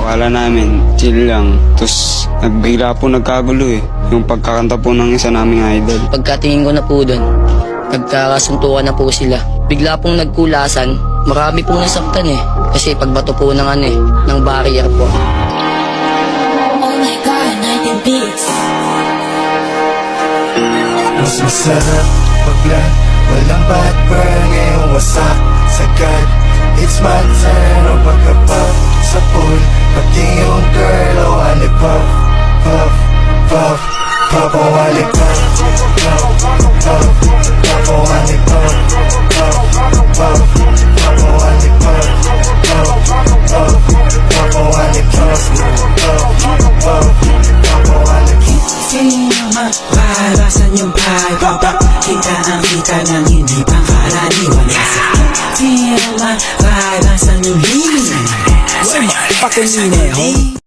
Kala namin, chill lang. Tapos nagbigla po nagkagulo eh. Yung pagkakanta po ng isa naming idol. Pagkatingin ko na po doon, nagkakasuntukan na po sila. Bigla pong nagkulasan, marami pong nasaktan eh. Kasi pagbato po ng ng barrier po. Oh my God, 19 beats. Mas masarap paglan, walang bad burn, ngayong wasak sagad. It's my turn, o pagkapag sa pool, pati yung girl, o ani puff, puff, puff, puff, o ani puff, puff, puff, puff, o ani puff, puff, puff, puff, o ani puff, puff, puff, puff, o ani puff, puff, puff, puff, o ani puff. Feeling naman, parasan yung vibe. Kita ang kita ng hindi pangkaraniwan. Feeling naman, parasan yung hiling. Wala, pakunin eh,